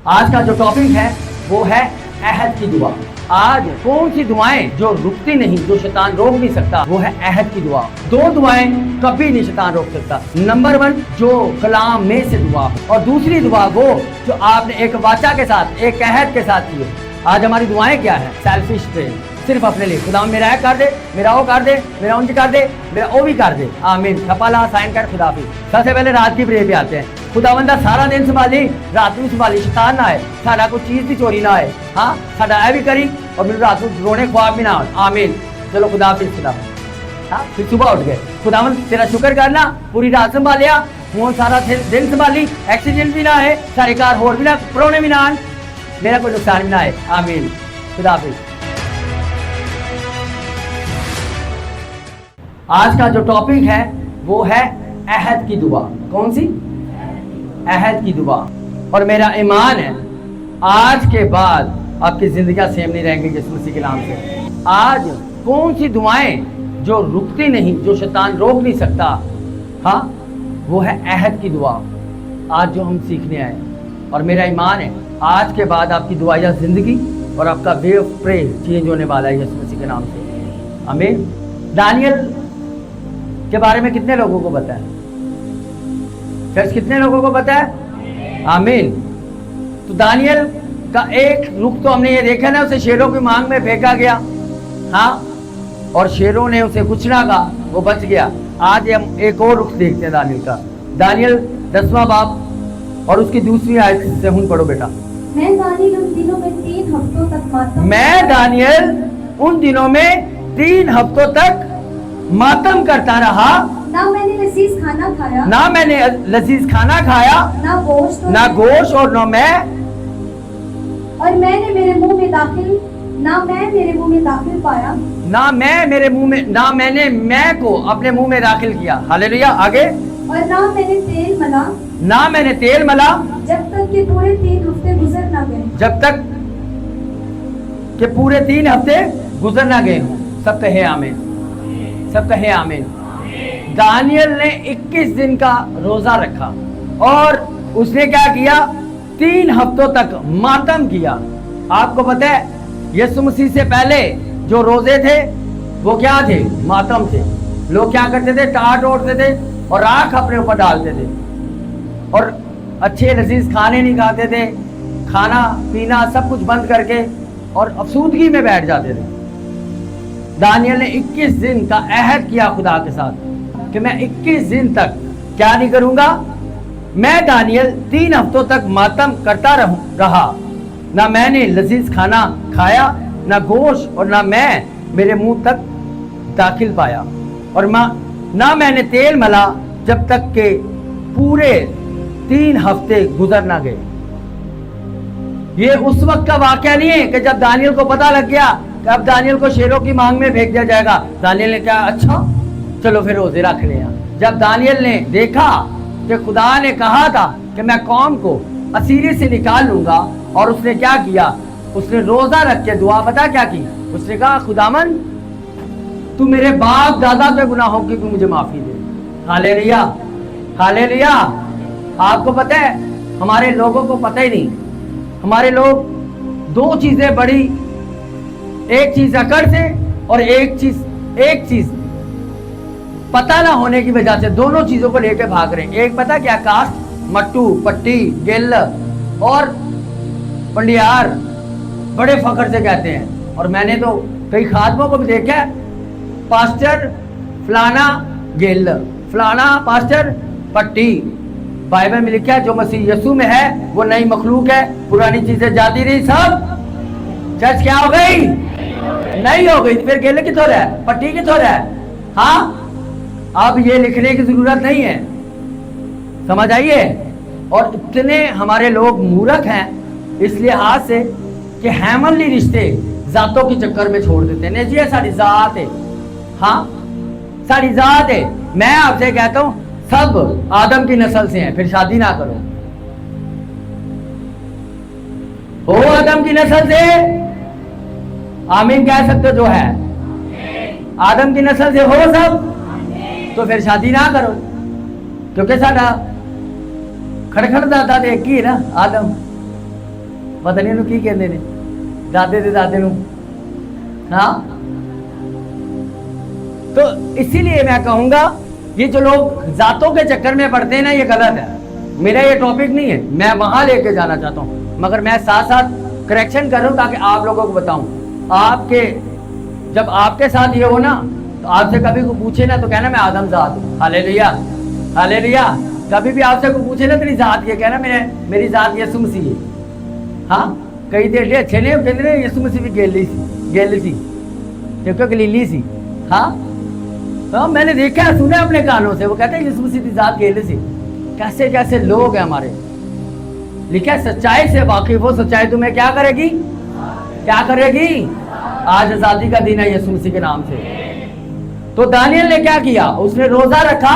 आज का जो टॉपिक है वो है अहद की दुआ। आज कौन सी दुआएं जो रुकती नहीं, जो शैतान रोक नहीं सकता, वो है अहद की दुआ। दो दुआएं कभी नहीं शैतान रोक सकता। नंबर 1 जो कलाम में से दुआ, और दूसरी दुआ वो जो आपने एक वाचा के साथ, एक अहद के साथ की है। आज हमारी दुआएं क्या है? सेल्फिश प्रेयर, सिर्फ अपने लिए। खुदा मेरा है कर दे, मेरा वो कर दे, मेरा उनकी कर दे, मेरा वो भी कर दे, आमीन। खपाला साइन कर खुदाफिज। सबसे पहले रात की प्रेयर पे आते हैं। खुदावंदा सारा दिन संभाली, रात में संभाली, शैतान ना आए, साडा कोई चीज की चोरी ना आए। हाँ, साडा ऐ भी करी और मेरे रात को रोने ख्वाब भी ना आए, आमीन। चलो खुदाफिज खुदावंद। हाँ, फिर सुबह उठ गए, खुदावंद तेरा शुक्र करना, पूरी रात संभालिया, वो सारा दिन संभाली, एक्सीडेंट भी ना आए, सारे कार होर भी ना, परोने भी ना आए, मेरा कोई नुकसान भी ना आए, आमीन। खुदाफिज। आज का जो टॉपिक है वो है अहद की दुआ। कौन सी? अहद की दुआ। और मेरा ईमान है आज के बाद आपकी जिंदगी सेम नहीं रहेंगी यीशु मसीह के नाम से। आज कौन सी दुआएं जो रुकती नहीं, जो शैतान रोक नहीं सकता, हाँ, वो है अहद की दुआ। आज जो हम सीखने आए, और मेरा ईमान है आज के बाद आपकी दुआया जिंदगी और आपका वे ऑफ प्रे चेंज होने वाला है यीशु मसीह के नाम से, आमीन। दानियल के बारे में कितने लोगों को पता है? चर्च कितने लोगों को पता है? आमीन। तो दानियल का एक रुख तो हमने ये देखा ना, उसे शेरों की मांग में फेंका गया, हाँ, और शेरों ने उसे कुछ ना कहा, वो बच गया। आज हम एक और रुख देखते हैं दानियल का। दानियल 10वां बाब और उसकी दूसरी आयत से हुन पढ़ो बेटा। मैं दानियल उन दिनों में 3 हफ्तों तक मातम मैं दानियल उन दिनों में 3 हफ्तों तक मातम करता रहा। ना मैंने लजीज खाना खाया, ना मैंने लजीज खाना खाया, ना गोश्त और न मैं, और मैंने मेरे मुंह में दाखिल, ना मैं मेरे मुंह में दाखिल पाया, ना मैं मेरे मुंह में, ना मैंने मैं को अपने मुंह में दाखिल किया। हालेलुया। आगे। और ना मैंने तेल मला, ना मैंने तेल मला, जब तक कि पूरे 3 हफ्ते गुजर ना गए, जब तक कि पूरे 3 हफ्ते गुजर ना गए हों। सब कहे आमीन, सब कहे आमीन। दानियल ने 21 दिन का रोजा रखा और उसने क्या किया? 3 हफ्तों तक मातम किया। आपको पता है यीशु मसीह से पहले जो रोजे थे वो क्या थे? मातम थे। लोग क्या करते थे? टाट ओढ़ते थे और राख अपने ऊपर डालते थे और अच्छे लजीज खाने नहीं खाते थे, खाना पीना सब कुछ बंद करके और अफसूदगी में बैठ जाते थे। दानियल ने 21 दिन का अहद किया खुदा के साथ कि मैं 21 दिन तक क्या नहीं करूंगा। मैं दानियल 3 हफ्तों तक मातम करता रहा। ना मैंने लजीज खाना खाया, ना गोश्त, और ना मैं मेरे मुंह तक दाखिल पाया, और ना मैंने तेल मला, जब तक के पूरे 3 हफ्ते गुजर ना गए। ये उस वक्त का वाकया नहीं है कि जब दानियल को पता लग गया कि अब दानियल को शेरों की मांग में फेंक दिया जाएगा। दानियल ने कहा अच्छा चलो फिर रोजे रख लिया। जब दानियल ने देखा कि खुदा ने कहा था कि मैं कौम को असीरी से निकाल लूंगा, और उसने क्या किया? उसने रोजा रख के दुआ पता क्या की? उसने कहा खुदावन तू मेरे बाप दादा के गुनाहों की भी मुझे माफी दे। Hallelujah, hallelujah. आपको पता है हमारे लोगों को पता ही नहीं, हमारे लोग 2 चीजें बड़ी, एक चीज अकड़ से और एक चीज पता ना होने की वजह से, दोनों चीजों को लेकर भाग रहे हैं। एक पता क्या? कास्ट, मट्टू, पट्टी, गिल और पंडियार बड़े फखर से कहते हैं। और मैंने तो कई खादमों को भी देखा है, पास्टर फलाना गिल, फलाना पास्टर पट्टी। बाइबल में लिखा है जो मसीह यीशु में है वो नई मखलूक है, पुरानी चीजें जाती रही, सब चर्च क्या हो गई? नहीं हो गई। फिर गिल किथों रहा है? पट्टी किथों रहा है? हाँ, अब ये लिखने की जरूरत नहीं है, समझ आइए। और इतने हमारे लोग मूर्ख हैं इस लिहाज से कि हेमनली रिश्ते जातों के चक्कर में छोड़ देते हैं। जी साड़ी जात है, हाँ साड़ी जात है। मैं आपसे कहता हूं सब आदम की नस्ल से हैं, फिर शादी ना करो। हो आदम की नस्ल से, आमीन कह सकते जो है, आदम की नस्ल से हो सब, तो फिर शादी ना करो, क्योंकि साडा खड़खड़ दादा तो एक ही है ना, आदम। पता नहीं की कहते ने दादे दे दादे नू। हाँ, तो इसीलिए मैं कहूंगा ये जो लोग जातों के चक्कर में पड़ते हैं ना, ये गलत है। मेरा ये टॉपिक नहीं है, मैं वहां लेके जाना चाहता हूँ, मगर मैं साथ साथ करेक्शन कर रहा हूँ ताकि आप लोगों को बताऊं। आपके जब आपके साथ ये हो ना, तो आपसे कभी को पूछे ना तो कहना मैं आदमजात हूँ। Hallelujah, hallelujah. कभी भी आपसे को पूछे ना तेरी जात ये, कहना मेरी जात यीशु मसीह है। हाँ, कई देर अच्छे ने कहते ने यीशु मसीह भी गेल सी क्योंकि गलीली सी। हाँ, तो मैंने देखा है, सुना अपने कानों से, वो कहते हैं यीशु मसीह की जात गेल सी। कैसे कैसे लोग हैं हमारे। लिखा है सच्चाई से वाकिफ हो, सच्चाई तुम्हें क्या करेगी, क्या करेगी। आज आजादी का दिन है यीशु मसीह के नाम से। तो दानियल ने क्या किया, उसने रोजा रखा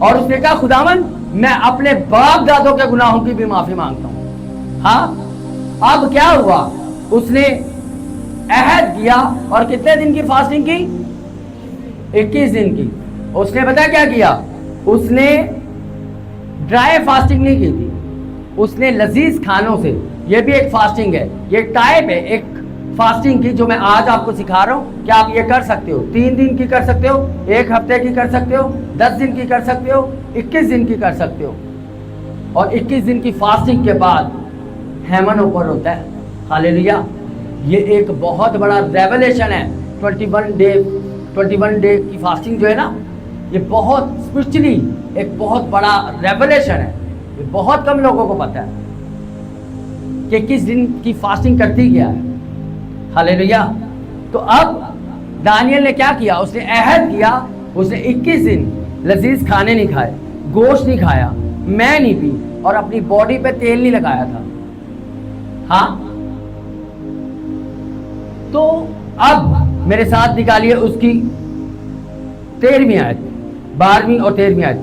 और उसने कहा खुदावन मैं अपने बाप दादों के गुनाहों की भी माफी मांगता हूं। हाँ, अब क्या हुआ, उसने अहद किया और कितने दिन की फास्टिंग की, 21 दिन की। उसने पता क्या किया, उसने ड्राई फास्टिंग नहीं की थी, उसने लजीज खानों से, ये भी एक फास्टिंग है, ये टाइप है एक फास्टिंग की जो मैं आज आपको सिखा रहा हूं। क्या आप ये कर सकते हो, 3 दिन की कर सकते हो, 1 हफ्ते की कर सकते हो, 10 दिन की कर सकते हो, 21 दिन की कर सकते हो। और 21 दिन की फास्टिंग के बाद हेमन ऊपर होता है। हालेलुया। ये एक बहुत बड़ा रेवलेशन है। 21 डे की फास्टिंग जो है ना, ये बहुत स्पिरिचुअली एक बहुत बड़ा रेवलेशन है। ये बहुत कम लोगों को पता है कि किस दिन की फास्टिंग करती क्या है। हालेलुया। तो अब दानियल ने क्या किया, उसने अहद किया, उसने 21 दिन लजीज खाने नहीं खाए, गोश्त नहीं खाया, मैं नहीं पी और अपनी बॉडी पे तेल नहीं लगाया था। हाँ, तो अब मेरे साथ निकालिए उसकी 13वीं आयत, 12वीं और 13वीं आयत।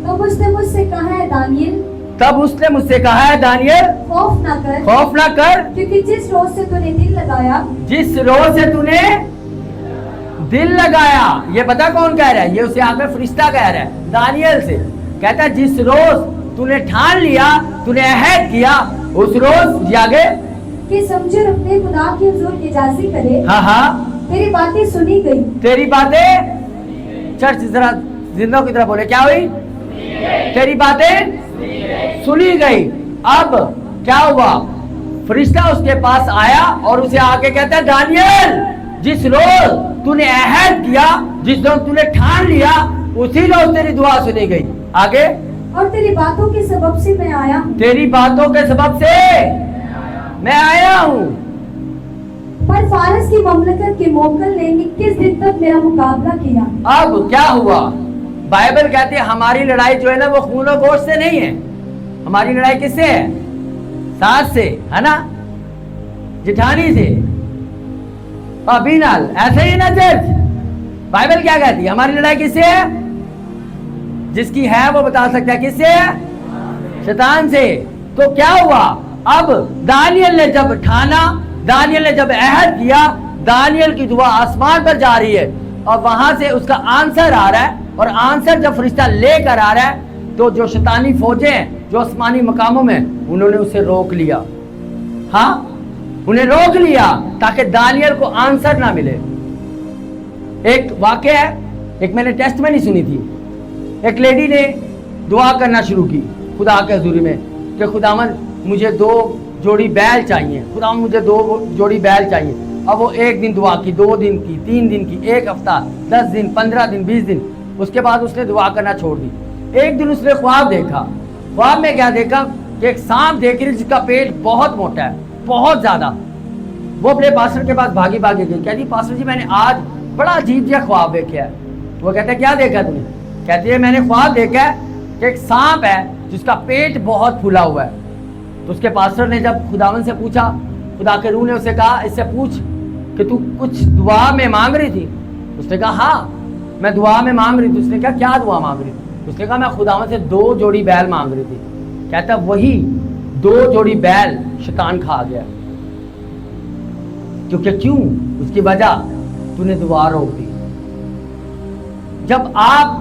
तब उसने मुझसे कहा है दानियल, तब उसने मुझसे कहा है दानियल, खौफ ना कर, खौफ ना कर, क्योंकि जिस रोज से तूने दिल लगाया, जिस रोज से तूने दिल लगाया। ये पता कौन कह रहा है, ये उसे आगे फरिश्ता कह रहा है दानियल से। कहता है जिस रोज तूने ठान लिया, तूने अहद किया, उस रोज आगे कि समझे अपने खुदा की हुजूर निजाजी करे। हाँ हाँ, तेरी बातें सुनी गई, तेरी बातें, चर्च जरा जिंदों की तरह बोले, क्या हुई, तेरी बातें सुनी गई। अब क्या हुआ, फरिश्ता उसके पास आया और उसे आके कहता है दानियल, जिस रोज तूने अहद किया, जिस रोज तूने ठान लिया, उसी रोज तेरी दुआ सुनी गई। आगे, और तेरी बातों के सबब से मैं आया हूँ, तेरी बातों के सबब से मैं आया हूँ। पर फारस की ममलकत के मोकल ने 21 दिन तक मेरा मुकाबला किया। अब क्या हुआ, बाइबल कहती है हमारी लड़ाई जो है ना वो खून और गोश्त से नहीं है। हमारी लड़ाई किससे है, सास से, है ना, जिठानी से, अभी नाल, ऐसे ही ना चर्च। बाइबल क्या कहती है, हमारी लड़ाई किससे है, जिसकी है वो बता सकता है किससे है, शैतान से। तो क्या हुआ, अब दानियल ने जब ठाना, दानियल ने जब अहद किया, दानियल की दुआ आसमान पर जा रही है और वहां से उसका आंसर आ रहा है। और आंसर जब फरिश्ता लेकर आ रहा है तो जो शैतानी फौजें हैं जो आसमानी मकामों में, उन्होंने उसे रोक लिया। हाँ, उन्हें रोक लिया ताकि दानियल को आंसर ना मिले। एक वाकया है, एक मैंने टेस्ट में नहीं सुनी थी। एक लेडी ने दुआ करना शुरू की खुदा के हुजूरी में कि खुदावन मुझे 2 जोड़ी बैल चाहिए, खुदावन मुझे 2 जोड़ी बैल चाहिए। अब वो 1 दिन दुआ की, 2 दिन की, 3 दिन की, 1 हफ्ता, 10 दिन, 15 दिन, 20 दिन। उसके बाद उसने दुआ करना छोड़ दी। एक दिन उसने ख्वाब देखा। ख्वाब में क्या देखा कि एक सांप देख रही जिसका पेट बहुत मोटा है, बहुत ज्यादा। वो अपने पास्टर के पास भागी भागी गई, कहती पास्टर जी मैंने आज बड़ा अजीब सा ख्वाब देखा है। वो कहता है क्या देखा तूने, कहती है मैंने ख्वाब देखा है कि एक सांप है जिसका पेट बहुत फूला हुआ है। तो उसके पास्टर ने जब खुदावन से पूछा, खुदा के रूह ने उसे कहा इससे पूछ कि तू कुछ दुआ में मांग रही थी। उसने कहा हाँ मैं दुआ में मांग रही थी। उसने कहा क्या दुआ मांग रही थी। उसने कहा मैं खुदावन से 2 जोड़ी बैल मांग रही थी। कहता वही 2 जोड़ी बैल शैतान खा गया। क्योंकि क्यों, उसकी वजह तूने दुआ रोक दी। जब आप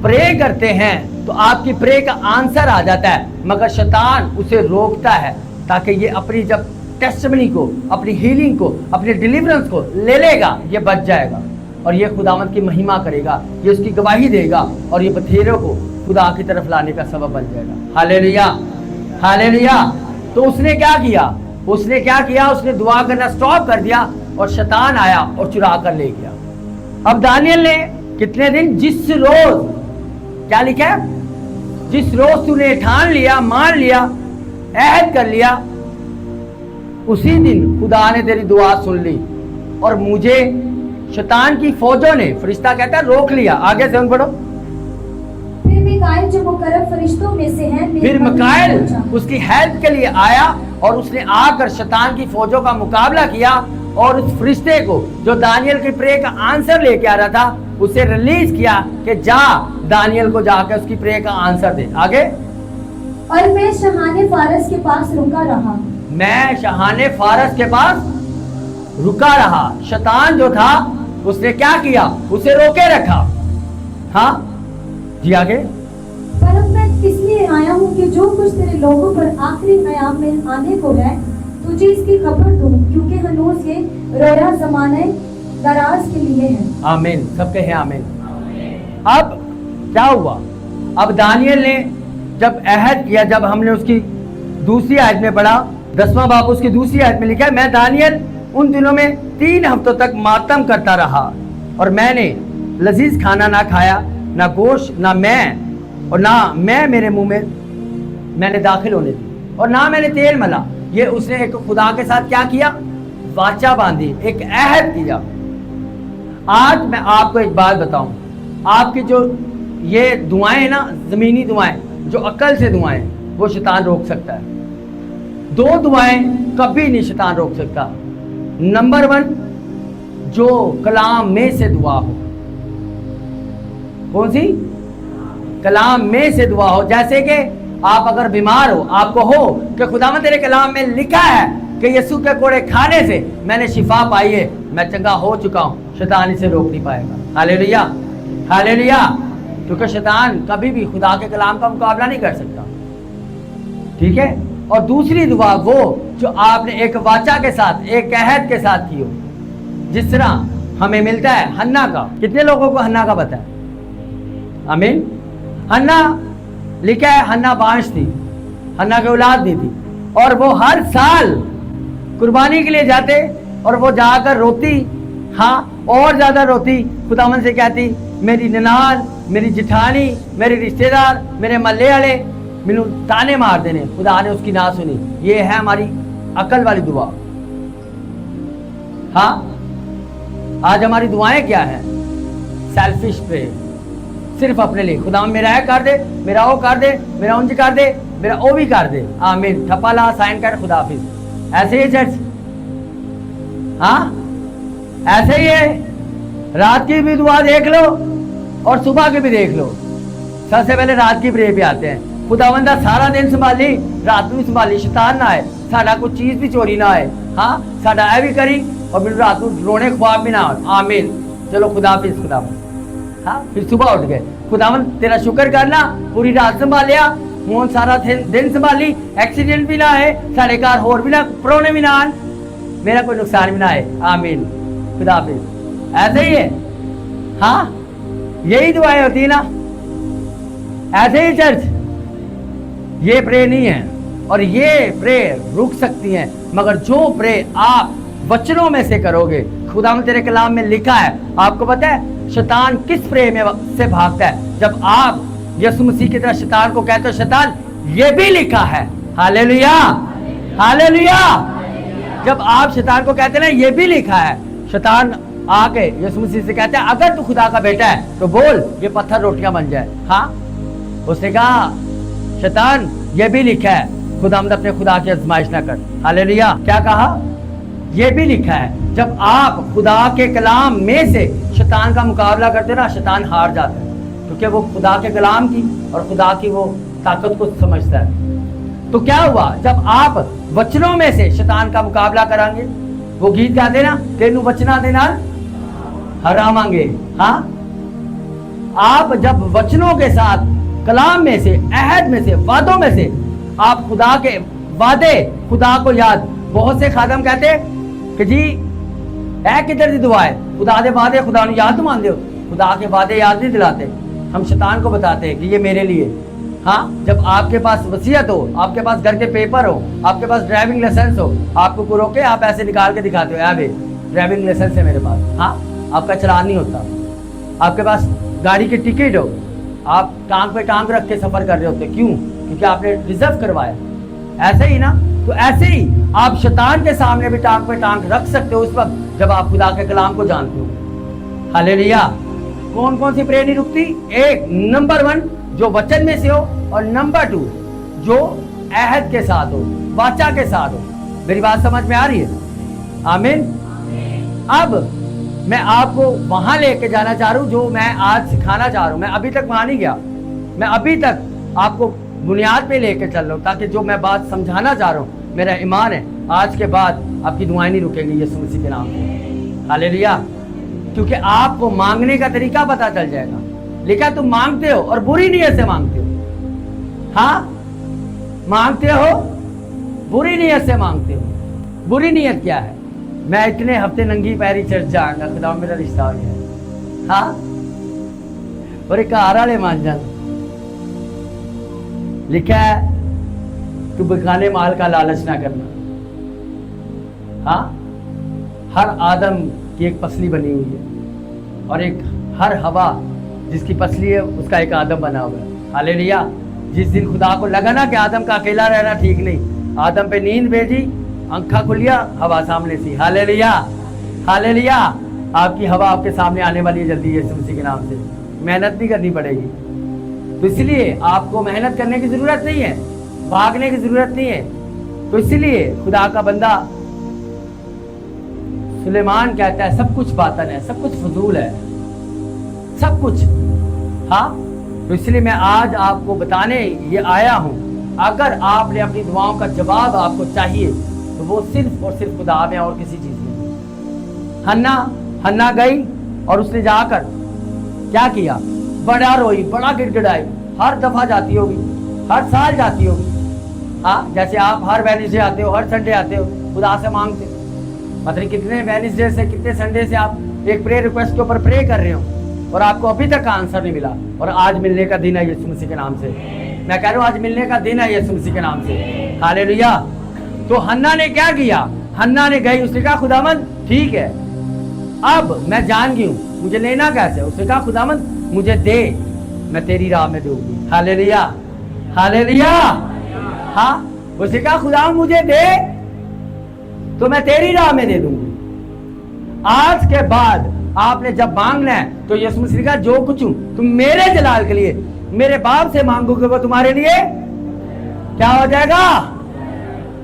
प्रे करते हैं तो आपकी प्रे का आंसर आ जाता है, मगर शैतान उसे रोकता है ताकि ये अपनी जब टेस्टिमनी को, अपनी हीलिंग को, अपने डिलीवरेंस को ले लेगा, ये बच जाएगा और ये खुदावंद की महिमा करेगा, ये उसकी गवाही देगा और ये बथेरों को खुदा की तरफ लाने का सबब बन जाएगा। Hallelujah, hallelujah. तो उसने क्या किया? उसने दुआ करना स्टॉप कर दिया और शैतान आया और चुरा कर ले गया। अब दानियल ने कितने दिन, जिस रोज, क्या लिखा है, जिस रोज तूने ठान लिया, मान लिया, अहद कर लिया, उसी दिन खुदा ने तेरी दुआ सुन ली और मुझे शैतान की फौजों ने, फरिश्ता कहता है, रोक लिया। आगे से पढ़ो। फिर मिकाएल जो मुकर्रब फरिश्तों में से है, फिर मिकाएल उसकी हेल्प के लिए आया और उसने आकर शैतान की फौजों का मुकाबला किया और उस फरिश्ते को जो दानियल की प्रे का आंसर लेके आ रहा था, उसे रिलीज किया कि जा दानियल को जाकर उसकी प्रे का आंसर दे। आगे। और मैं शहाने फारस के पास रुका रहा। मैं शहाने फारस के पास रुका रहा। शैतान जो था उसने क्या किया? उसे रोके रखा। हाँ जी, आगे। पर अब मैं इसलिए आया हूँ कि जो कुछ तेरे लोगों पर आखिरी अयाम में आने को है, तुझे इसकी खबर दूं, क्योंकि हनूज ये रोया जमाने दराज के लिए है। आमीन, सबके हैं आमीन। अब क्या हुआ? अब दानियल ने जब अहद किया, जब हमने उसकी दूसरी आयत में पढ़ा, 10वां बाब उसकी दूसरी आयत में लिखा है, मैं दानियल उन दिनों में 3 हफ्तों तक मातम करता रहा और मैंने लजीज खाना ना खाया, ना गोश्त, ना मैं, और ना मैं मेरे मुंह में मैंने दाखिल होने दी, और ना मैंने तेल मला। ये उसने एक खुदा के साथ क्या किया? वाचा बांधी, एक अहद किया। आज मैं आपको एक बात बताऊं, आपकी जो ये दुआएं हैं ना, जमीनी दुआएं, जो अकल से दुआएं, वो शैतान रोक सकता है। 2 दुआएं कभी नहीं शैतान रोक सकता। नंबर 1, जो कलाम में से दुआ हो। कौन सी? कलाम में से दुआ हो। जैसे कि आप अगर बीमार हो, आपको हो कि खुदावंद तेरे कलाम में लिखा है कि यीशु के कोड़े खाने से मैंने शिफा पाई है, मैं चंगा हो चुका हूं, शैतान इसे रोक नहीं पाएगा। Hallelujah, hallelujah. क्योंकि शैतान कभी भी खुदा के कलाम का मुकाबला नहीं कर सकता। ठीक है। और दूसरी दुआ वो जो आपने एक वाचा के साथ, एक अहद के साथ की हो, जिस तरह हमें मिलता है हन्ना का। कितने लोगों को हन्ना का पता है? आमीन। हन्ना लिखा है, हन्ना बांझ थी, हन्ना की औलाद नहीं थी, और वो हर साल कुर्बानी के लिए जाते और वो जाकर रोती, हाँ, और ज्यादा रोती, खुदावन से कहती, मेरी ननान, मेरी जिठानी, मेरे रिश्तेदार, मेरे मल्ले वाले मैनू ताने मार देने। खुदा ने उसकी ना सुनी। ये है हमारी अकल वाली दुआ। हाँ, आज हमारी दुआएं क्या है? सेल्फिश प्रे, सिर्फ अपने लिए। खुदा मेरा है कर दे, मेरा वो कर दे, मेरा उंज कर दे, मेरा वो भी कर दे। आमीन, ठप्पा ला, साइन कर, खुदाफिज। ऐसे ही चर्च, हाँ, ऐसे ही है। रात की भी दुआ देख लो और सुबह की भी देख लो। सबसे पहले रात की प्रे पे आते हैं। खुदावंदा सारा दिन संभाली, रात में भी संभाली, शैतान ना आए, साडा कोई चीज भी चोरी ना आए। हाँ, साडा ऐ भी करी और मेरे रात को रोने ख्वाब भी ना हो। आमीन। चलो खुदाफिज, खुदावंद। हाँ, फिर सुबह उठ गए। खुदावंद तेरा शुक्र करना, पूरी रात संभालिया, हूँ सारा दिन संभाली, एक्सीडेंट भी ना आए, साढ़े घर होर भी ना, परौने भी ना आए, मेरा कोई नुकसान भी ना आए। आमीन, खुदाफिज। ऐसे ही है। हाँ, यही दुआएं होती है ना। ऐसे ही चर्च, ये प्रे नहीं है और ये प्रे रुक सकती हैं, मगर जो प्रे आप वचनों में से करोगे, खुदा तेरे कलाम में लिखा है। आपको पता है शैतान किस प्रे में से भागता है? जब आप यीशु मसीह की तरह शैतान को कहते हो, शैतान ये भी लिखा है। Hallelujah, hallelujah. जब आप शैतान को कहते हैं ना ये भी लिखा है, शैतान आके यीशु मसीह से कहता है, अगर तू खुदा का बेटा है तो बोल ये पत्थर रोटियां बन जाए। हाँ, उसने कहा शैतान ये भी लिखा है, खुदावंद अपने खुदा की आजमाइश ना कर। हालेलुया। क्या कहा? ये भी लिखा है। जब आप खुदा के कलाम में से शैतान का मुकाबला करते हो ना, शैतान हार जाता है, क्योंकि वो खुदा के कलाम की और खुदा की वो ताकत को समझता है। तो क्या हुआ? जब आप वचनों में से शैतान का मुकाबला करांगे, वो गीत गाते ना, तेनू वचना दे नाल हरावांगे। हाँ, आप जब वचनों के साथ, कलाम में से, अहद में से, वादों में से, आप खुदा के वादे, खुदा को याद, बहुत से खादम कहते कि जी है किधर दी दुआ है, खुदा दे वादे खुदा ने याद तो मान हो, खुदा के वादे याद नहीं दिलाते। हम शैतान को बताते हैं कि ये मेरे लिए। हाँ, जब आपके पास वसीयत हो, आपके पास घर के पेपर हो, आपके पास ड्राइविंग लाइसेंस हो, आपको को रोके आप ऐसे निकाल के दिखाते हो, यार भाई ड्राइविंग लाइसेंस है मेरे पास। हाँ, आपका चलान नहीं होता। आपके पास गाड़ी की टिकट हो, आप टांग पे टांग रख के सफर कर रहे होते, क्यों? क्योंकि आपने रिजर्व करवाया। ऐसे ही ना, तो ऐसे ही आप शैतान के सामने भी टांग पे टांग रख सकते हो उस वक्त जब आप खुदा के कलाम को जानते हो। हालेलुया। कौन कौन सी प्रेयर नहीं रुकती? एक, नंबर 1 जो वचन में से हो, और नंबर 2 जो अहद के साथ हो, वाचा के साथ हो। मेरी बात समझ में आ रही है? आमीन। अब मैं आपको वहां लेके जाना चाह रहा हूं जो मैं आज सिखाना चाह रहा हूं। मैं अभी तक वहां नहीं गया, मैं अभी तक आपको बुनियाद पे लेके चल रहा हूं, ताकि जो मैं बात समझाना चाह रहा हूं, मेरा ईमान है आज के बाद आपकी दुआएं नहीं रुकेंगी यीशु मसीह के नाम से। हालेलुया। क्योंकि आपको मांगने का तरीका पता चल जाएगा। लेकिन तुम मांगते हो और बुरी नीयत से मांगते हो। हाँ, मांगते हो, बुरी नीयत से मांगते हो। बुरी नीयत क्या है? मैं इतने हफ्ते नंगी पैरी चर्च जाऊंगा, खुदा मेरा रिश्ता हो गया। हाँ, और एक आराले मान जाना लिखा है, तू बेगाने माल का लालच ना करना। हाँ, हर आदम की एक पसली बनी हुई है, और एक हर हवा जिसकी पसली है उसका एक आदम बना हुआ है। हालेलुया। जिस दिन खुदा को लगा ना कि आदम का अकेला रहना ठीक नहीं, आदम पे नींद भेजी, अंखा खुलिया, हवा सामने सी। Hallelujah, hallelujah. आपकी हवा आपके सामने आने वाली है जल्दी यीशु मसीह के नाम से। मेहनत नहीं करनी पड़ेगी, तो इसलिए आपको मेहनत करने की जरूरत नहीं है, भागने की जरूरत नहीं है। तो इसलिए खुदा का बंदा सुलेमान कहता है सब कुछ बातन है, सब कुछ फजूल है, सब कुछ। हाँ, तो इसलिए मैं आज आपको बताने ये आया हूं, अगर आपने अपनी दुआओं का जवाब आपको चाहिए तो वो सिर्फ और सिर्फ खुदा में और किसी चीज में। हन्ना गई और उसने जाकर क्या किया? बड़ा रोई, बड़ा गिड़गिड़ाई। हर दफा जाती होगी, हर साल जाती होगी। हाँ, जैसे आप हर वेडनेसडे आते हो, हर संडे आते हो, खुदा से मांगते हो। मतलब कितने वेडनेसडे से, कितने संडे से आप एक प्रेयर रिक्वेस्ट के ऊपर प्रे कर रहे हो और आपको अभी तक आंसर नहीं मिला, और आज मिलने का दिन है यीशु मसीह के नाम से। मैं कह रहा हूँ आज मिलने का दिन है यीशु मसीह के नाम से। हालेलुया। तो हन्ना ने क्या किया? हन्ना ने गई, उसने कहा खुदावंद ठीक है, अब मैं जान गई हूँ मुझे लेना कैसे। उसने कहा खुदावंद मुझे दे, मैं तेरी राह में दूंगी। Hallelujah, hallelujah. हाँ, उसने कहा खुदावंद मुझे दे तो मैं तेरी राह में दे दूंगी। आज के बाद आपने जब मांगना है तो यीशु मसीह का जो कुछ हूं तुम मेरे जलाल के लिए, मेरे बाप से मांगोगे वो तुम्हारे लिए क्या हो जाएगा?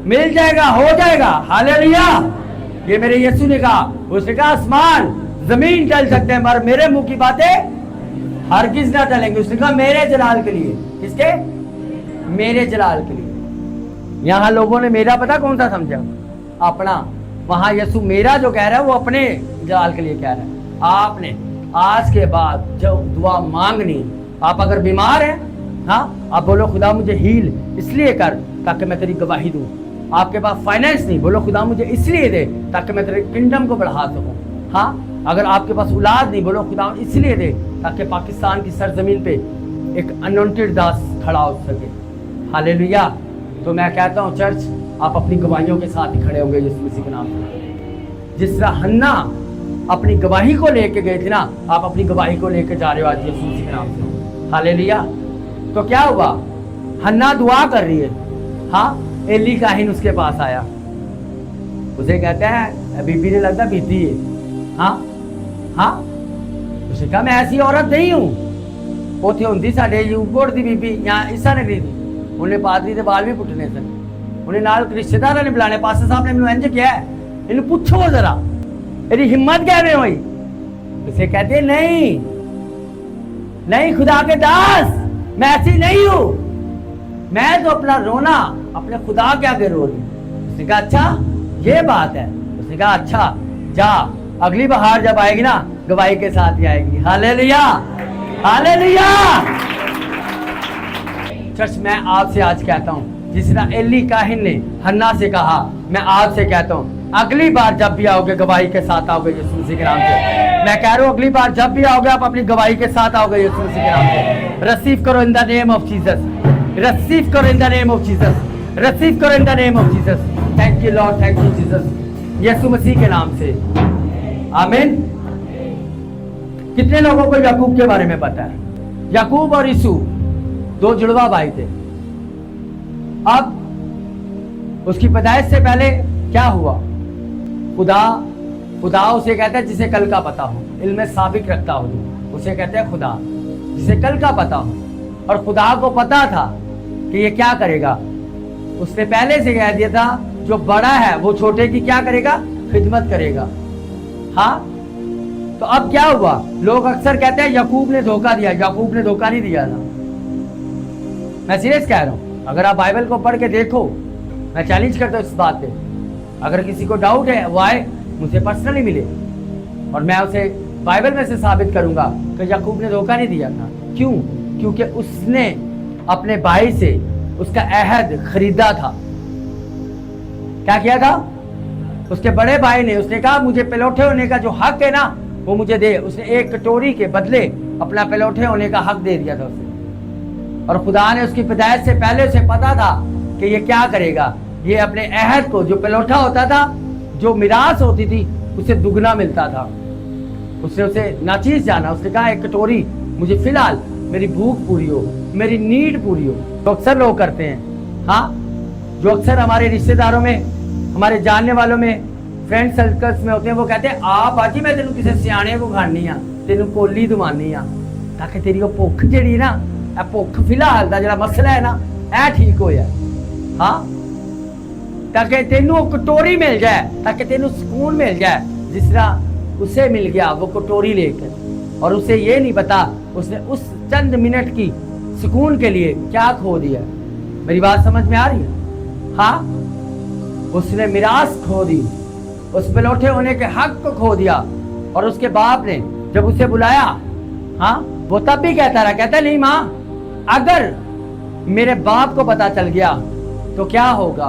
मिल जाएगा, हो जाएगा। हालेलुया। ये मेरे यीशु ने कहा। उसने कहा आसमान जमीन टल सकते हैं पर मेरे मुंह की बातें हरगिज ना टलेंगे। उसने कहा मेरे जलाल के लिए। किसके? मेरे जलाल के लिए। यहां लोगों ने मेरा पता कौन सा समझा? अपना। वहां यीशु मेरा जो कह रहा है वो अपने जलाल के लिए कह रहा है। आपने आज के बाद जो दुआ मांगनी, आप अगर बीमार हैं, हाँ, आप बोलो खुदा मुझे हील इसलिए कर ताकि मैं तेरी गवाही दूं। आपके पास फाइनेंस नहीं, बोलो खुदा मुझे इसलिए दे ताकि मैं तेरे किंगडम को बढ़ा सकूं। हाँ, अगर आपके पास औलाद नहीं, बोलो खुदा इसलिए दे ताकि पाकिस्तान की सरजमीन पे एक अनॉइंटेड दास खड़ा हो सके। हालेलुया। तो मैं कहता हूँ चर्च, आप अपनी गवाहियों के साथ ही खड़े होंगे यीशु मसीह के नाम से। जिस तरह हन्ना अपनी गवाही को लेके गए थे ना, आप अपनी गवाही को लेके जा रहे हो आज यीशु मसीह के नाम से। हालेलुया। तो क्या हुआ? हन्ना दुआ कर रही है। हाँ, एली काहिन उसके पास आया, उसे कहते हैं बीबी ने लगता बीती है। हाँ हाँ, उसे कहा मैं ऐसी औरत नहीं हूँ। उथे होंदी साडे यूकोट दी बीबी या ईसा नगरी दी, उन्हें पादरी दे बाल भी पुटने सन। उन्हें नाल रिश्तेदार ने बुलाने, पास्टर साहब ने मैंने इंज किया है, इन्हें पूछो जरा मेरी हिम्मत कैसे हुई। उसे कहते नहीं नहीं खुदा के दास, मैं ऐसी नहीं हूं, मैं तो अपना रोना अपने खुदा के आगे रो रही हूं। उसने कहा अच्छा ये बात है। उसने कहा अच्छा जा, अगली बहार जब आएगी ना गवाही के साथ ही आएगी। Hallelujah, hallelujah. चर्च, मैं आपसे आज कहता हूं जिस तरह एली काहिन ने हन्ना से कहा मैं आपसे कहता हूँ अगली बार जब भी आओगे गवाही के साथ आओगे यीशु मसीह के नाम से। मैं कह रहा हूँ अगली बार जब भी आओगे आप अपनी गवाही के साथ आओगे यीशु मसीह के नाम से। रिसीव करो in the name of Jesus, receive करो in the name of Jesus, receive करो in the name of Jesus. Thank you Lord, thank you Jesus, यीशु मसीह के नाम से आमीन। कितने लोगों को याकूब के बारे में पता है? याकूब और यीशु दो जुड़वा भाई थे। अब उसकी पैदाइश से पहले क्या हुआ? खुदा उसे कहता है जिसे कल का पता हो, इल्म साबिक रखता हो, उसे कहते हैं खुदा, जिसे कल का पता हो। और खुदा को पता था कि ये क्या करेगा। उसने पहले से कह दिया था जो बड़ा है वो छोटे की क्या करेगा? खिदमत करेगा। हाँ, तो अब क्या हुआ? लोग अक्सर कहते हैं याकूब ने धोखा दिया। याकूब ने धोखा नहीं दिया था। मैं सीरियस कह रहा हूं। अगर आप बाइबल को पढ़ के देखो, मैं चैलेंज करता हूं इस बात पे। अगर किसी को डाउट है वो आए मुझे पर्सनली मिले और मैं उसे बाइबल में से साबित करूंगा कि याकूब ने धोखा नहीं दिया था। क्यों? क्योंकि उसने अपने भाई से उसका अहद खरीदा था। क्या किया था? उसके बड़े भाई ने, उसने कहा मुझे पलौठे होने का जो हक है ना वो मुझे दे। उसने एक कटोरी के बदले अपना पलौठे होने का हक दे दिया था उसे। और खुदा ने उसकी पैदाइश से पहले उसे पता था कि ये क्या करेगा। ये अपने अहद को, जो पलौठा होता था, जो मिरास होती थी, उसे दुगना मिलता था। उसने उसे नाचीज जाना। उसने कहा एक कटोरी मुझे फिलहाल मेरी भूख पूरी हो, मेरी नीड पूरी हो। तो अक्सर लोग करते हैं। हाँ, जो अक्सर हमारे रिश्तेदारों में, हमारे जानने वालों में, फ्रेंड सर्कल्स में होते हैं, वो कहते हैं आ बाजी मैं तेन किसी सियाने को खानी आ, तेन कोली दवानी आ, ताकि तेरी वो भुख जी ना, भुख फिलहाल का जो मसला है ना यह ठीक हो जाए। हाँ, ताकि तेनू कटोरी मिल जाए, ताकि तेनू सुकून मिल जाए जिस तरह उसे मिल गया वो कटोरी लेकर। और उसे ये नहीं पता उसने उस चंद मिनट की सुकून के लिए क्या खो दिया। मेरी बात समझ में आ रही है? हाँ, उसने मिरास खो दी, उस पलौठे होने के हक को खो दिया। और उसके बाप ने जब उसे बुलाया, हाँ, वो तब भी कहता रहा, कहता नहीं माँ, अगर मेरे बाप को पता चल गया तो क्या होगा?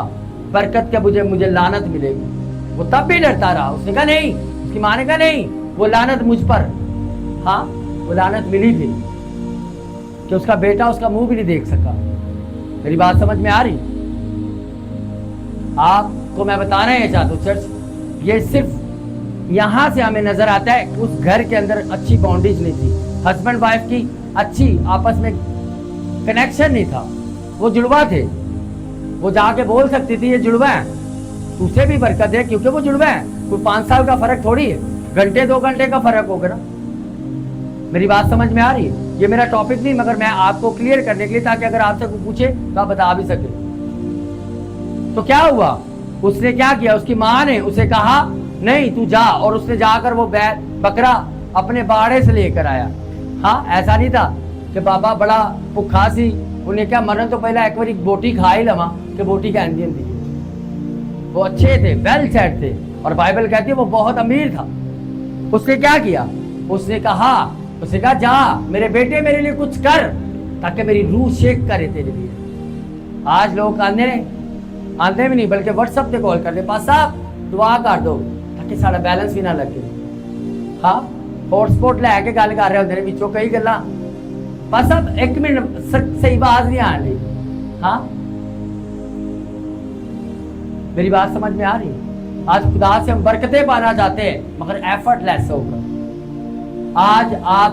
बरकत के मुझे लानत मिलेगी। वो तब भी डरता रहा। उसने कहा नहीं, उसकी माँ ने कहा नहीं, वो लानत मुझ पर। हाँ, वो लानत मिली भी कि उसका बेटा उसका मुंह भी नहीं देख सका। मेरी बात समझ में आ रही? आपको मैं बताना है चाहता हूँ चर्च, ये सिर्फ यहाँ से हमें नजर आता है उस घर के अंदर अच्छी बाउंड्रीज नहीं थी, हस्बैंड वाइफ की अच्छी आपस में कनेक्शन नहीं था। वो जुड़वा थे, वो जाके बोल सकती थी ये जुड़वा है, तुझे भी बरकत है क्योंकि वो जुड़वा है। कोई 5 साल का फर्क थोड़ी है, घंटे 2 घंटे का फर्क होगा ना। मेरी बात समझ में आ रही है? ये मेरा टॉपिक नहीं, मगर मैं आपको क्लियर करने के लिए, ताकि अगर आपसे कोई पूछे तो आप बता भी सके। तो क्या हुआ? उसने क्या किया? उसकी माँ ने उसे कहा नहीं तू जा, और उसने जाकर वो बकरा अपने बाड़े से लेकर आया। हाँ, ऐसा नहीं था कि बाबा बड़ा भुखा सी, उन्हें क्या मरन तो पहले एक बार बोटी खा ही लवा कि बोटी का इंडियन थी। वो अच्छे थे, वेल सेट थे, और बाइबल कहती है वो बहुत अमीर था। उसने क्या किया? उसने कहा जा मेरे बेटे मेरे लिए कुछ कर, ताकि मेरी रूह शेक करे तेरे लिए। आज लोग आंदे भी नहीं, बल्कि व्हाट्सएप पे कॉल कर दे, पास साहब दुआ कर दो ताकि साड़ा बैलेंस भी ना लगे। हाँ, हॉटस्पॉट लैके गल कर रहे होंगे विचों कई गल्लां, पास साहब 1 मिनट सही बात नहीं आ रही। हाँ, मेरी बात समझ में आ रही है? आज खुदा से हम बरकतें पाना चाहते हैं मगर एफर्टलेस होकर। आज आप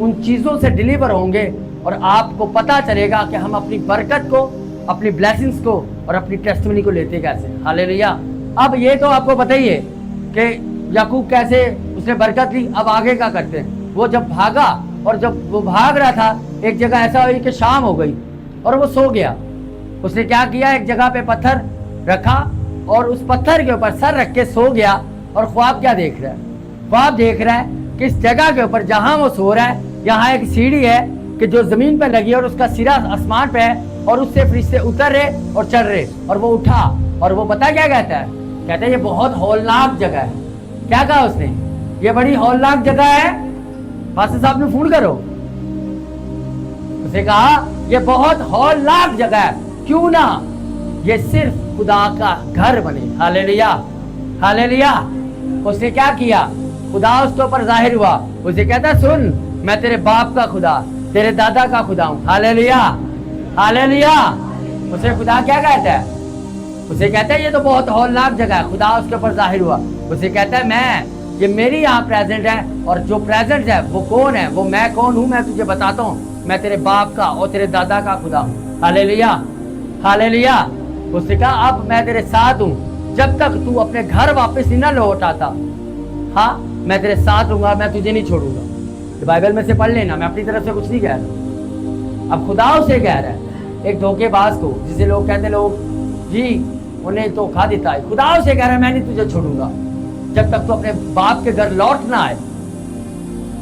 उन चीजों से डिलीवर होंगे और आपको पता चलेगा कि हम अपनी बरकत को, अपनी ब्लेसिंग्स को और अपनी टेस्टिमनी को लेते कैसे। हालेलुया। अब ये तो आपको पता ही है कि याकूब कैसे उसने बरकत ली। अब आगे क्या करते हैं? वो जब भागा, और जब वो भाग रहा था एक जगह ऐसा हुई कि शाम हो गई और वो सो गया। उसने क्या किया? एक जगह पे पत्थर रखा और उस पत्थर के ऊपर सर रख के सो गया। और ख्वाब क्या देख रहा है? ख्वाब देख रहा है कि इस जगह के ऊपर जहां वो सो रहा है, यहाँ एक सीढ़ी है कि जो जमीन पर लगी है और उसका सिरा आसमान पे है, और उससे फरिश्ते उतर रहे और चढ़ रहे। और वो उठा और वो पता क्या कहता है? कहता है ये बहुत हौलनाक जगह है। क्या कहा उसने? ये बड़ी हौलनाक जगह है। पास्टर साहब ने फोन करो। उसने कहा ये बहुत हौलनाक जगह है, क्यों ना ये सिर्फ खुदा का घर बने। Hallelujah, hallelujah. उसने क्या किया? खुदा उसके ऊपर जाहिर हुआ। उसे कहता सुन, मैं तेरे बाप का खुदा, तेरे दादा का खुदा हूं। Hallelujah, hallelujah. उसे खुदा क्या कहता है? उसे कहता है ये तो बहुत हौलनाक जगह है। खुदा उसके ऊपर जाहिर हुआ। उसे कहता है ये मेरी यहाँ प्रेजेंट है, और जो प्रेजेंट है वो कौन है? वो मैं कौन हूँ मैं तुझे बताता हूँ। मैं तेरे बाप का और तेरे दादा का खुदा हूँ। Hallelujah, hallelujah. उसने कहा अब मैं तेरे साथ हूँ, जब तक तू अपने घर वापस नहीं ना लौट आता, हाँ मैं तेरे साथ रहूंगा, मैं तुझे नहीं छोड़ूंगा। तो बाइबल में से पढ़ लेना, मैं अपनी तरफ से कुछ नहीं कह रहा। अब खुदा उसे कह रहा है, एक धोखेबाज को, जिसे लोग कहते लोग जी उन्हें धोखा देता है, खुदा उसे कह रहा है मैं नहीं तुझे छोड़ूंगा जब तक तू अपने बाप के घर लौट ना आए।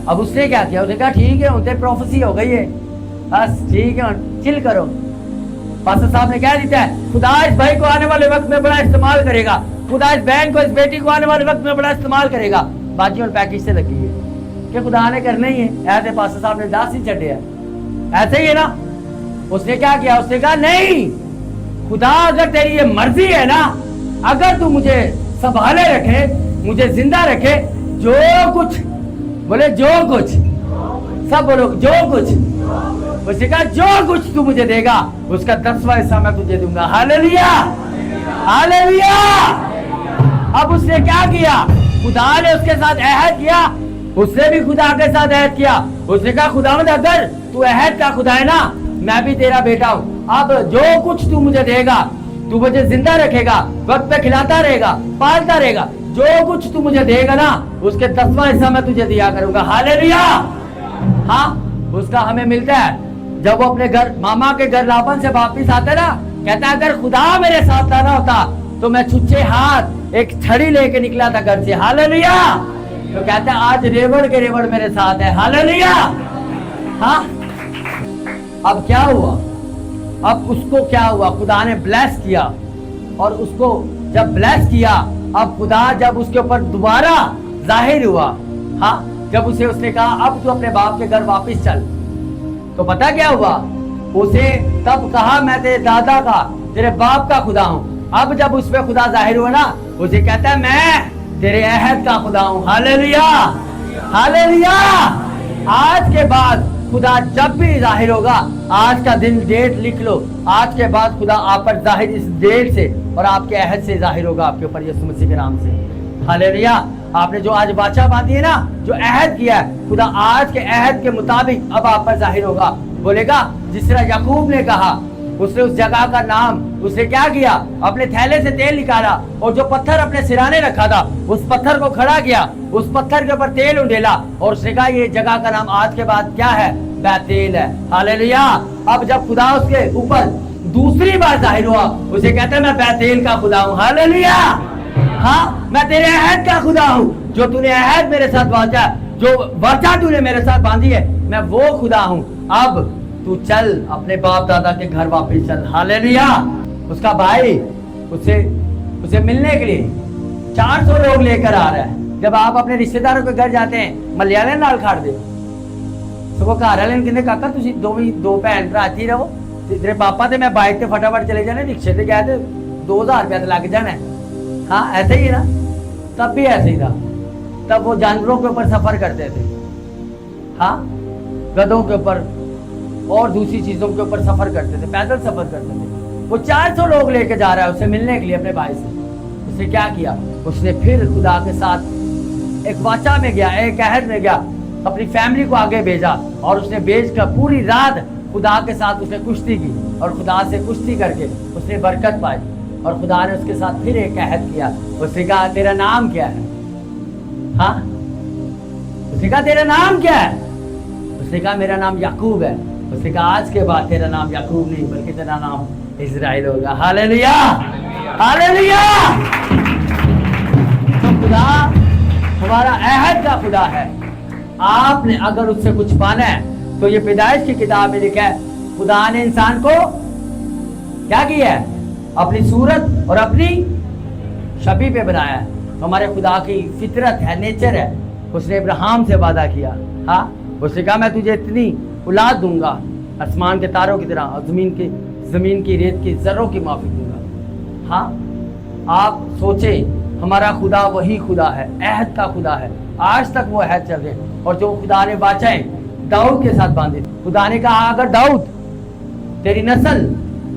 अब उसने क्या किया? उसने कहा ठीक है, उनसे प्रोफेसी हो गई है, बस ठीक है, चिल करो। पास्टर साहब ने कह दिया है खुदा इस भाई को आने वाले वक्त में बड़ा इस्तेमाल करेगा, खुदा इस बहन को, इस बेटी को आने वाले वक्त में बड़ा इस्तेमाल करेगा। बाकी और पैकेज से लगी है कि खुदा ने करना ही है, ऐसे पास्टर साहब ने दास ही चढ़े है, ऐसे ही है ना। उसने क्या किया? उसने कहा नहीं, खुदा अगर तेरी ये मर्जी है ना, अगर तू मुझे संभाले रखे, मुझे जिंदा रखे, जो कुछ बोले, जो कुछ, सब बोलो जो कुछ। उसने कहा जो कुछ तू मुझे देगा उसका 10वां हिस्सा मैं तुझे दूंगा। Hallelujah, hallelujah. अब उसने क्या किया? खुदा ने उसके साथ अहद किया, उसने भी खुदा के साथ अहद किया। उसने कहा खुदावंद अगर तू अहद का खुदा है ना, मैं भी तेरा बेटा हूं, अब जो कुछ तू मुझे देगा, तू मुझे जिंदा रखेगा, वक्त पे खिलाता रहेगा, पालता रहेगा, जो कुछ तू मुझे देगा ना उसके 10वां हिस्सा मैं तुझे दिया करूंगा। हालेलुया। हाँ, उसका हमें मिलता है जब वो अपने घर, मामा के घर लापन से वापिस आते ना, कहता है अगर खुदा मेरे साथ ना होता तो मैं छुच्छे हाथ एक छड़ी लेके निकला था घर से। हालेलुया। तो कहता है आज रेवड़ के रेवड़ मेरे साथ है। हालेलुया। हाँ, अब क्या हुआ? अब उसको क्या हुआ? खुदा ने ब्लेस किया, और उसको जब ब्लेस किया, अब खुदा जब उसके ऊपर दोबारा जाहिर हुआ, हाँ, जब उसने कहा अब तू अपने बाप के घर वापस चल, तो पता क्या हुआ? उसे तब कहा मैं तेरे दादा का, तेरे बाप का खुदा हूं। अब जब उसमें खुदा जाहिर हुआ ना, उसे कहता है मैं तेरे अहद का खुदा हूं। Hallelujah, hallelujah. आज के बाद खुदा जब भी जाहिर होगा, आज का दिन डेट लिख लो, आज के बाद खुदा आप पर जाहिर इस डेट से और आपके अहद से जाहिर होगा, आपके ऊपर यीशु मसीह के नाम से। हालेलुया। आपने जो आज वाचा बांधी है ना, जो अहद किया है, खुदा आज के अहद के मुताबिक अब आप पर जाहिर होगा। बोलेगा जिस तरह याकूब ने कहा, उसने उस जगह का नाम, उसने क्या किया? अपने थैले से तेल निकाला, और जो पत्थर अपने सिराने रखा था उस पत्थर को खड़ा किया, उस पत्थर के ऊपर तेल उंडेला, और उसने कहा ये जगह का नाम आज के बाद क्या है? बैतेल है। हालेलुया। अब जब खुदा उसके ऊपर दूसरी बार जाहिर हुआ, उसे कहता है मैं बैतेल का खुदा हूँ। हालेलुया। हाँ, मैं तेरे अहद का खुदा हूँ, जो तूने अहद मेरे साथ बांधा, जो वाचा तूने मेरे साथ बांधी है, मैं वो खुदा हूँ। अब तू चल अपने बाप दादा के घर वापस चल। हालेलुया। उसका भाई उसे मिलने के लिए 400 लोग लेकर आ रहा है। जब आप अपने रिश्तेदारों के घर जाते हैं, मलयालम नाल खाड़ दे सो घर वाले कहते काका तुसी दो भैन भरा इत्थे रहो, तेरे पापा ते मैं बाइक ते फटाफट चले जाने, रिक्शे ते गए थे 2000 रुपया तो लग जाना है। हाँ, ऐसे ही है ना। तब भी ऐसे ही था, तब वो जानवरों के ऊपर सफर करते थे, हाँ, गधों के ऊपर और दूसरी चीजों के ऊपर सफर करते थे, पैदल सफर करते थे। वो 400 लोग लेके जा रहा है उसे मिलने के लिए अपने भाई से। उसने क्या किया? उसने फिर खुदा के साथ एक वाचा में गया, एक अहद में गया, अपनी फैमिली को आगे भेजा, और उसने भेज कर पूरी रात खुदा के साथ उसने कुश्ती की, और खुदा से कुश्ती करके उसने बरकत पाई, और खुदा ने उसके साथ फिर एक अहद किया। उसने कहा तेरा नाम क्या है? हाँ, उसने कहा तेरा नाम क्या है? उसने कहा मेरा नाम याकूब है। उसने कहा आज के बाद तेरा नाम याकूब नहीं बल्कि तेरा नाम इज़राइल होगा। Hallelujah, hallelujah. तो खुदा हमारा अहद का खुदा है। आपने अगर उससे कुछ पाना है तो ये पैदाइश की किताब में लिखा है, खुदा ने इंसान को क्या किया है? अपनी सूरत और अपनी छवि पे बनाया है। तो हमारे खुदा की फितरत है, नेचर है। उसने इब्राहिम से वादा किया, हाँ, उसने कहा मैं तुझे इतनी औलाद दूंगा आसमान के तारों की तरह, और जमीन की रेत की जर्रों की माफी दूंगा। हाँ, आप सोचें, हमारा खुदा वही खुदा है, अहद का खुदा है, आज तक वो अहद चल रहे हैं। और जो खुदा ने वाचाएं दाऊद के साथ बांधे, खुदा ने कहा अगर दाऊद तेरी नस्ल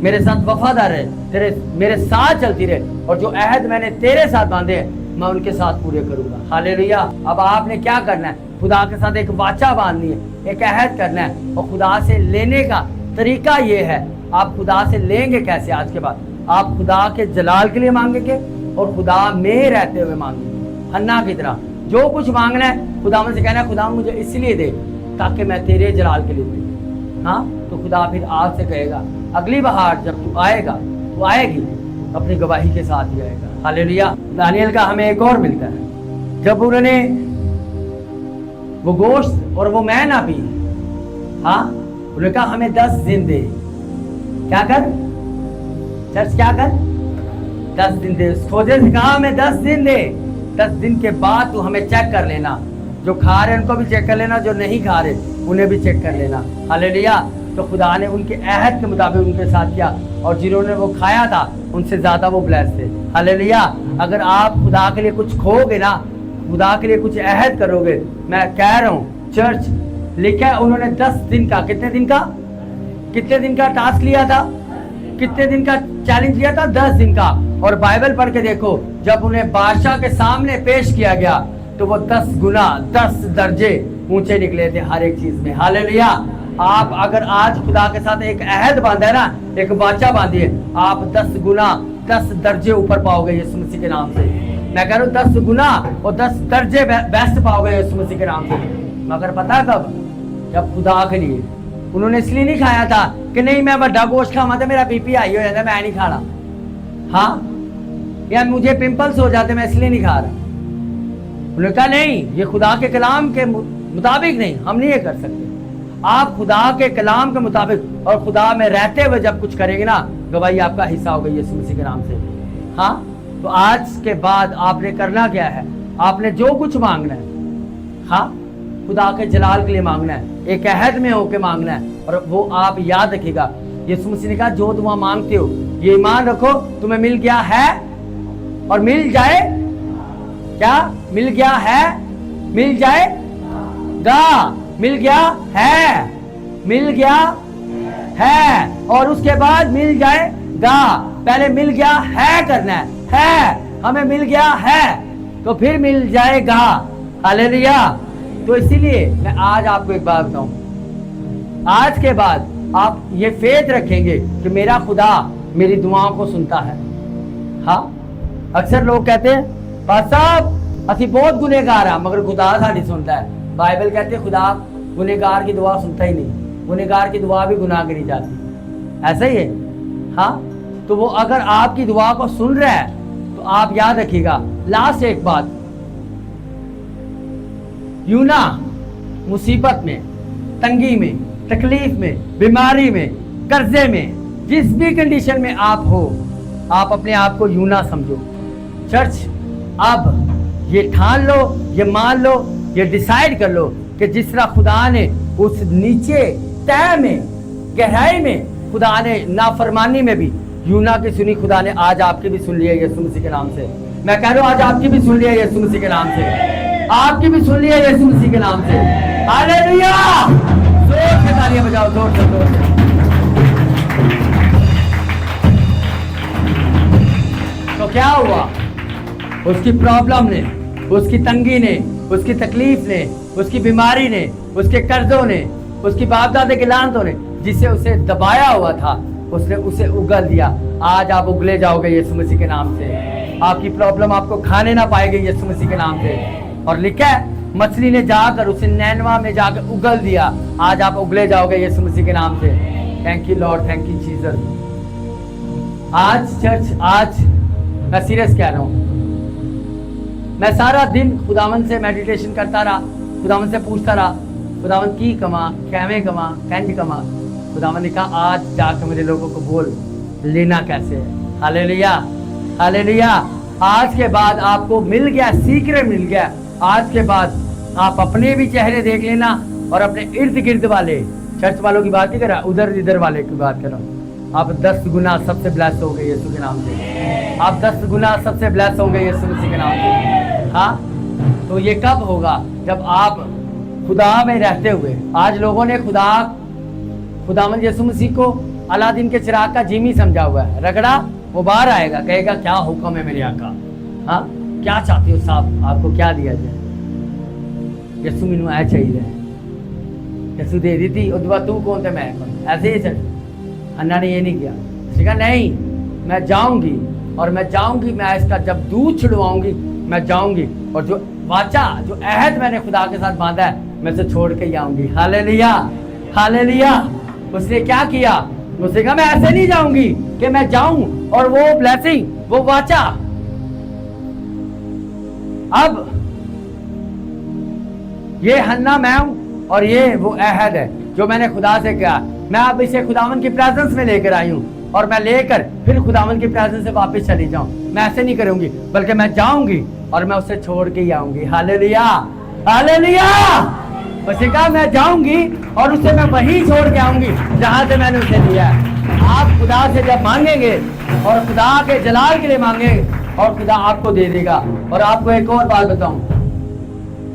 मेरे साथ वफादार है, तेरे मेरे साथ चलती रहे, और जो अहद मैंने तेरे साथ बांधे हैं मैं उनके साथ पूरे करूंगा। हालेलुया। अब आपने क्या करना है? खुदा के साथ एक वाचा बांधनी है, एक अहद करना है, और खुदा से लेने का तरीका ये है। आप खुदा से लेंगे कैसे? आज के बाद आप खुदा के जलाल के लिए मांगेंगे और खुदा में रहते हुए मांगेंगे, हन्ना की तरह। जो कुछ मांगना है खुदा से कहना है, खुदा मुझे इसलिए दे ताकि मैं तेरे जलाल के लिए दूँ। हाँ, तो खुदा फिर आपसे कहेगा अगली बार जब तू आएगा, तू आएगी अपनी गवाही के साथ ही आएगा। हालेलुया। दानियल का हमें एक और मिलता है, जब उन्होंने वो गोश्त और वो मैना पी, हाँ, उन्होंने कहा हमें 10 दिन दे। क्या कर? चर्च क्या कर? 10 दिन दे। खोजे से कहा हमें 10 दिन दे, 10 दिन के बाद तू हमें चेक कर लेना, जो खा रहे उनको भी चेक कर लेना, जो नहीं खा रहे उन्हें भी चेक कर लेना। हालेलुया। तो खुदा ने उनके अहद के मुताबिक उनके साथ किया, और जिन्होंने वो खाया था उनसे ज्यादा वो ब्लेस थे। हालेलुया। अगर आप खुदा के लिए कुछ खोगे ना, खुदा के लिए कुछ अहद करोगे, मैं कह रहा हूँ चर्च लिखा है उन्होंने 10 दिन का, कितने दिन का टास्क लिया था, कितने दिन का चैलेंज लिया था? 10 दिन का। और बाइबल पढ़ के देखो, जब उन्हें बादशाह के सामने पेश किया गया तो वो 10 गुना 10 दर्जे ऊंचे निकले थे हर एक चीज में। हालेलुया। आप अगर आज खुदा के साथ एक अहद बांधा है ना, एक वाचा बांधी है, आप 10 गुना 10 दर्जे ऊपर पाओगे यीशु मसीह के नाम से। मैं कह रहा हूँ 10 गुना और 10 दर्जे बेस्ट पाओगे यीशु मसीह के नाम से। मगर पता कब? जब खुदा के लिए। उन्होंने इसलिए नहीं खाया था कि नहीं मैं बड़ा गोश्त खावा तो मेरा बीपी हाई हो जाता, मैं नहीं खा रहा, हाँ, या मुझे पिंपल्स हो जाते, मैं इसलिए नहीं खा रहा। उन्होंने कहा नहीं, ये खुदा के कलाम के मुताबिक नहीं, हम नहीं ये कर सकते। आप खुदा के कलाम के मुताबिक और खुदा में रहते हुए जब कुछ करेंगे ना, गवाही आपका हिस्सा हो गई यीशु मसीह के नाम से। हाँ, तो आज के बाद आपने करना क्या है? आपने जो कुछ मांगना है, हाँ, खुदा के जलाल के लिए मांगना है, एक अहद में होके मांगना है। और वो आप याद रखिएगा, यीशु मसीह ने कहा जो दुआ मांगते हो ये ईमान रखो तुम्हें मिल गया है और मिल जाए। क्या मिल गया है? मिल जाएगा। मिल गया है, मिल गया है, और उसके बाद मिल जाएगा। पहले मिल गया है करना है, हमें मिल गया है तो फिर मिल जाएगा। हालेलुया। तो इसीलिए मैं आज आपको एक बात बताऊं, आज के बाद आप ये फेथ रखेंगे कि मेरा खुदा मेरी दुआओं को सुनता है। हाँ, अक्सर लोग कहते हैं पास्टर साहब असी बहुत गुनहगार है मगर खुदा साड़ी सुनता है। बाइबल कहते हैं खुदा गुनहगार की दुआ सुनता ही नहीं, गुनहगार की दुआ भी गुनाह गिनी जाती। ऐसा ही है। हाँ, तो वो अगर आपकी दुआ को सुन रहा है तो आप याद रखिएगा। लास्ट एक बात, यूना मुसीबत में, तंगी में, तकलीफ में, बीमारी में, कर्जे में, जिस भी कंडीशन में आप हो, आप अपने आप को यूना समझो। चर्च अब ये ठान लो, ये मान लो, ये डिसाइड कर लो कि जिस तरह खुदा ने उस नीचे तह में, गहराई में खुदा ने नाफरमानी में भी यूना की सुनी, खुदा ने आज आपकी भी सुन लिया यीशु मसीह के नाम से। मैं कह रहा हूं आज आपकी भी सुन लिया यीशु मसीह के नाम से, आपकी भी सुन लिया यीशु मसीह के नाम से। हालेलुया। जोर से तालियां बजाओ, जोर से, जोर से। तो क्या हुआ? उसकी प्रॉब्लम ने, उसकी तंगी ने, उसकी तकलीफ ने, उसकी बीमारी ने, उसके कर्जों ने, उसकी बाप दादे के लानतों ने, जिसे उसे दबाया हुआ था, उसने उसे उगल दिया। आज आप उगले जाओगे यीशु मसीह के नाम से। आपकी प्रॉब्लम आपको खाने ना पाएगी यीशु मसीह के नाम से। और लिखा है मछली ने जाकर उसे नैनवा में जाकर उगल दिया। आज आप उगले जाओगे यीशु मसीह के नाम से। Thank you Lord, thank you Jesus. आज चर्च, आज मैं सीरियस कह रहा हूँ, मैं सारा दिन खुदावन से मेडिटेशन करता रहा, खुदावन से पूछता रहा, खुदावन की कमा, कैमे कमा, कैंज कमा। खुदावन ने कहा आज जाकर मेरे लोगों को बोल लेना कैसे है। Hallelujah, hallelujah. आज के बाद आपको मिल गया, सीक्रेट मिल गया। आज के बाद आप अपने भी चेहरे देख लेना और अपने इर्द गिर्द वाले चर्च वालों की बात नहीं कर रहा, उधर इधर वाले की बात कर रहा हूँ। आप 10 गुना सबसे ब्लेस हो गए यीशु के नाम से। आप 10 गुना सबसे ब्लेस होंगे यीशु मसीह के नाम से। हाँ, तो ये कब होगा? जब आप खुदा में रहते हुए, आज लोगों ने खुदावंद यीशु मसीह को अलादीन के चिराग का जीमी समझा हुआ है। रगड़ा, वो बाहर आएगा, कहेगा क्या हुक्म है मेरे आका? हाँ, क्या चाहते हो साहब, आपको क्या दिया जाए? यीशु मैनू ऐ चाहिए, यीशु दे दी थी। उस तू कौन थे, मैं कौन? ऐसे ही चल। अन्ना ने ये नहीं किया, उसने कहा नहीं, मैं जाऊंगी और मैं जाऊंगी, मैं इसका जब दूध छिड़वाऊंगी मैं जाऊंगी, और जो वाचा, जो अहद मैंने खुदा के साथ बांधा है, मैं उसे छोड़ के ही आऊंगी। Hallelujah, hallelujah. उसने क्या किया? उसने कहा मैं ऐसे नहीं जाऊंगी कि मैं जाऊं और वो ब्लेसिंग, वो वाचा। अब ये हन्ना मैं हूं और ये वो अहद है जो मैंने खुदा से किया। मैं अब इसे खुदावन की प्रेजेंस में लेकर आई हूं और मैं लेकर फिर खुदावन की प्रेजेंस से वापस चली जाऊं। मैं ऐसे नहीं करूंगी, बल्कि मैं जाऊंगी और मैं उसे छोड़ के ही आऊंगी। Hallelujah, hallelujah. उसने कहा मैं जाऊंगी और उसे मैं वहीं छोड़ के आऊंगी जहां से मैंने उसे दिया है। आप खुदा से जब मांगेंगे और खुदा के जलाल के लिए मांगेंगे और खुदा आपको दे देगा। और आपको एक और बात बताऊं,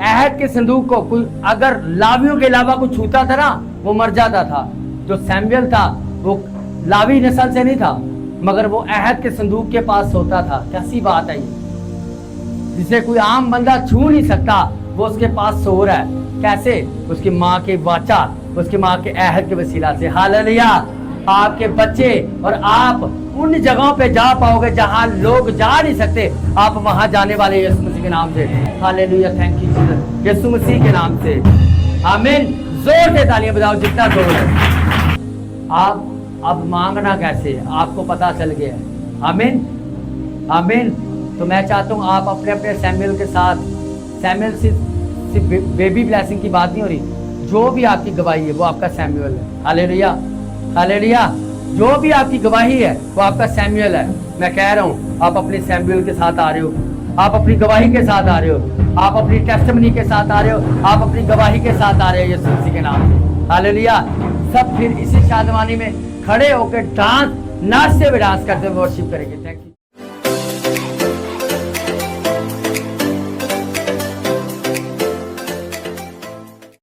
अहद के संदूक को कोई अगर लावियों के अलावा कुछ छूता था ना, वो मर जाता था। जो सैमुएल था वो लावी नस्ल से नहीं था, मगर वो अहद के संदूक के पास सोता था। कैसी बात है ये, जिसे कोई आम बंदा छू नहीं सकता, वो उसके पास सो रहा है। कैसे? उसकी माँ के वाचा, उसकी माँ के अहद के वसीला से। हालेलुया। आपके बच्चे और आप उन जगहों पे जा पाओगे जहां लोग जा नहीं सकते, आप वहां जाने वाले यीशु मसीह के नाम से। हालेलुया, थैंक यू जीसस, यीशु मसीह के नाम से। आमीन। जोर से तालियां बजाओ जितना जोर है। आप अब मांगना कैसे, आपको पता चल गया है। आमीन, आमीन। तो मैं चाहता हूँ आप अपने अपने सैमुएल के साथ, सैमुएल सिर्फ बेबी ब्लेसिंग की बात नहीं हो रही, जो भी आपकी गवाही है वो आपका सैमुएल है। Hallelujah, hallelujah. जो भी आपकी गवाही है वो आपका सैमुएल है। मैं कह रहा हूँ आप अपने सैमुएल के साथ आ रहे हो, आप अपनी गवाही के साथ आ रहे हो, आप अपनी टेस्टिमनी के साथ आ रहे हो, आप अपनी गवाही के साथ आ रहे हो यीशु मसीह के नाम से। हालेलुया। सब फिर इसी शादमानी में खड़े होकर डांस, नाचते हुए डांस करते हुए वर्शिप करेंगे। Thank you.